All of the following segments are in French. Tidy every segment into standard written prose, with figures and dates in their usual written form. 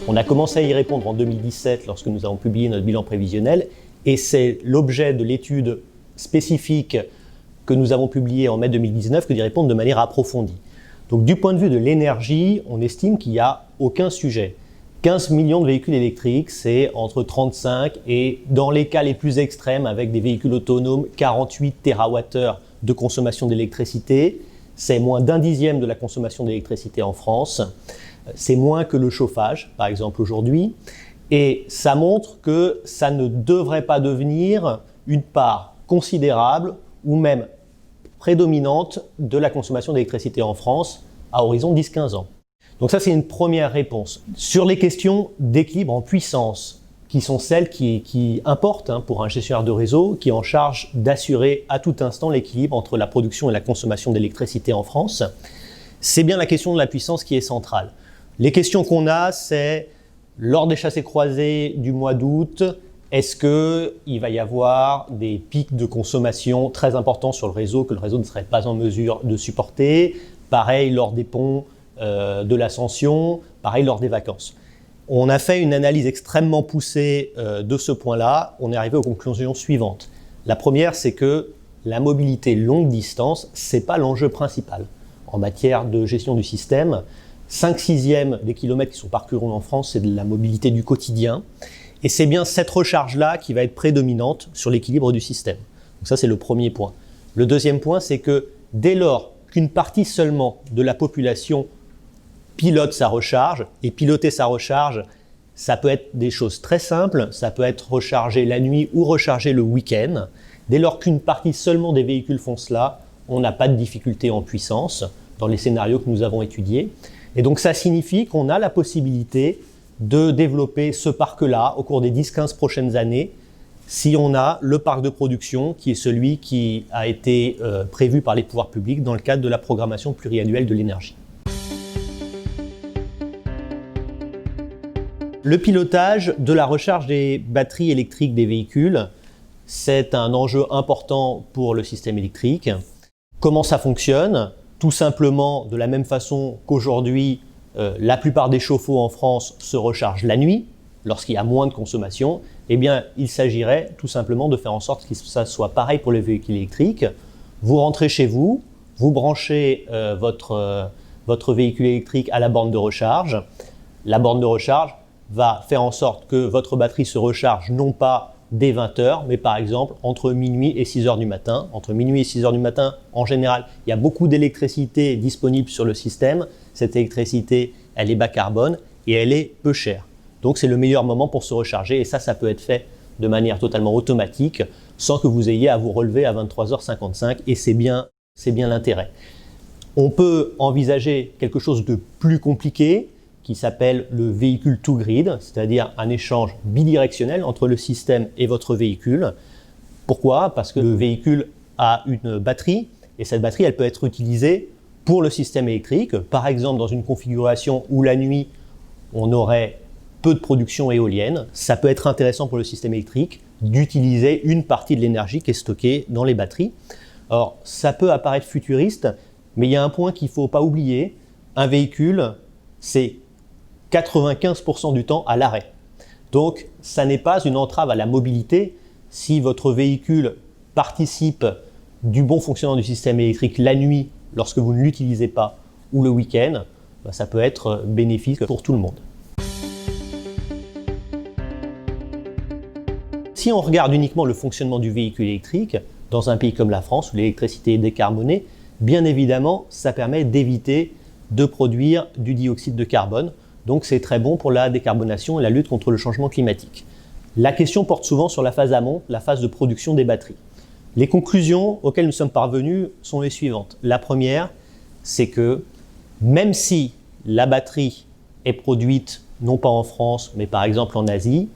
On a commencé à y répondre en 2017 lorsque nous avons publié notre bilan prévisionnel et c'est l'objet de l'étude spécifique que nous avons publiée en mai 2019 que d'y répondre de manière approfondie. Donc du point de vue de l'énergie, on estime qu'il n'y a aucun sujet. 15 millions de véhicules électriques, c'est entre 35 et, dans les cas les plus extrêmes, avec des véhicules autonomes, 48 TWh de consommation d'électricité. C'est moins d'un dixième de la consommation d'électricité en France. C'est moins que le chauffage, par exemple, aujourd'hui. Et ça montre que ça ne devrait pas devenir une part considérable ou même prédominante de la consommation d'électricité en France à horizon 10-15 ans. Donc ça, c'est une première réponse. Sur les questions d'équilibre en puissance, qui sont celles qui importent pour un gestionnaire de réseau qui est en charge d'assurer à tout instant l'équilibre entre la production et la consommation d'électricité en France, c'est bien la question de la puissance qui est centrale. Les questions qu'on a, c'est lors des chassés-croisés du mois d'août, est-ce qu'il va y avoir des pics de consommation très importants sur le réseau que le réseau ne serait pas en mesure de supporter? Pareil lors des ponts de l'Ascension, pareil lors des vacances. On a fait une analyse extrêmement poussée de ce point-là. On est arrivé aux conclusions suivantes. La première, c'est que la mobilité longue distance, ce n'est pas l'enjeu principal. En matière de gestion du système, 5/6 des kilomètres qui sont parcourus en France, c'est de la mobilité du quotidien. Et c'est bien cette recharge-là qui va être prédominante sur l'équilibre du système. Donc ça, c'est le premier point. Le deuxième point, c'est que dès lors qu'une partie seulement de la population pilote sa recharge, et piloter sa recharge, ça peut être des choses très simples, ça peut être recharger la nuit ou recharger le week-end. Dès lors qu'une partie seulement des véhicules font cela, on n'a pas de difficulté en puissance dans les scénarios que nous avons étudiés. Et donc ça signifie qu'on a la possibilité de développer ce parc-là au cours des 10-15 prochaines années si on a le parc de production qui est celui qui a été prévu par les pouvoirs publics dans le cadre de la programmation pluriannuelle de l'énergie. Le pilotage de la recharge des batteries électriques des véhicules, c'est un enjeu important pour le système électrique. Comment ça fonctionne ? Tout simplement de la même façon qu'aujourd'hui, la plupart des chauffe-eau en France se rechargent la nuit, lorsqu'il y a moins de consommation. Eh bien, il s'agirait tout simplement de faire en sorte que ça soit pareil pour les véhicules électriques. Vous rentrez chez vous, vous branchez votre véhicule électrique à la borne de recharge. La borne de recharge va faire en sorte que votre batterie se recharge non pas dès 20h, mais par exemple entre minuit et 6h du matin. Entre minuit et 6h du matin, en général, il y a beaucoup d'électricité disponible sur le système. Cette électricité, elle est bas carbone et elle est peu chère. Donc c'est le meilleur moment pour se recharger et ça peut être fait de manière totalement automatique sans que vous ayez à vous relever à 23h55 et c'est bien l'intérêt. On peut envisager quelque chose de plus compliqué qui s'appelle le véhicule to grid, c'est-à-dire un échange bidirectionnel entre le système et votre véhicule. Pourquoi ? Parce que le véhicule a une batterie et cette batterie, elle peut être utilisée pour le système électrique. Par exemple, dans une configuration où la nuit, on aurait peu de production éolienne, ça peut être intéressant pour le système électrique d'utiliser une partie de l'énergie qui est stockée dans les batteries. Alors, ça peut apparaître futuriste, mais il y a un point qu'il ne faut pas oublier. Un véhicule, c'est 95% du temps à l'arrêt. Donc, ça n'est pas une entrave à la mobilité si votre véhicule participe du bon fonctionnement du système électrique la nuit lorsque vous ne l'utilisez pas ou le week-end, ça peut être bénéfique pour tout le monde. Si on regarde uniquement le fonctionnement du véhicule électrique, dans un pays comme la France où l'électricité est décarbonée, bien évidemment, ça permet d'éviter de produire du dioxyde de carbone. Donc c'est très bon pour la décarbonation et la lutte contre le changement climatique. La question porte souvent sur la phase amont, la phase de production des batteries. Les conclusions auxquelles nous sommes parvenus sont les suivantes. La première, c'est que même si la batterie est produite non pas en France, mais par exemple en Asie,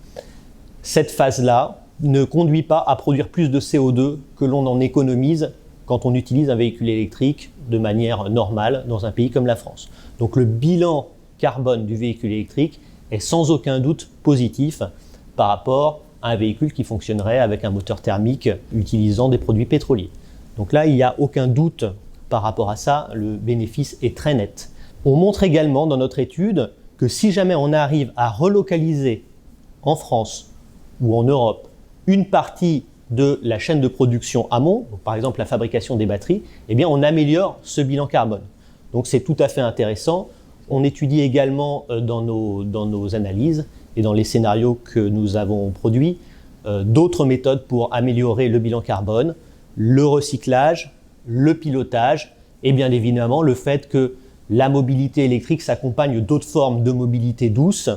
cette phase-là ne conduit pas à produire plus de CO2 que l'on en économise quand on utilise un véhicule électrique de manière normale dans un pays comme la France. Donc le bilan carbone du véhicule électrique est sans aucun doute positif par rapport à un véhicule qui fonctionnerait avec un moteur thermique utilisant des produits pétroliers. Donc là, il n'y a aucun doute par rapport à ça, le bénéfice est très net. On montre également dans notre étude que si jamais on arrive à relocaliser en France ou en Europe une partie de la chaîne de production amont, par exemple la fabrication des batteries, eh bien on améliore ce bilan carbone. Donc c'est tout à fait intéressant. On étudie également dans nos analyses et dans les scénarios que nous avons produits d'autres méthodes pour améliorer le bilan carbone, le recyclage, le pilotage et bien évidemment le fait que la mobilité électrique s'accompagne d'autres formes de mobilité douce.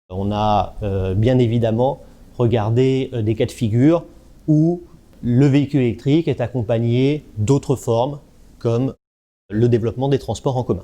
On a bien évidemment regardé des cas de figure où le véhicule électrique est accompagné d'autres formes comme le développement des transports en commun.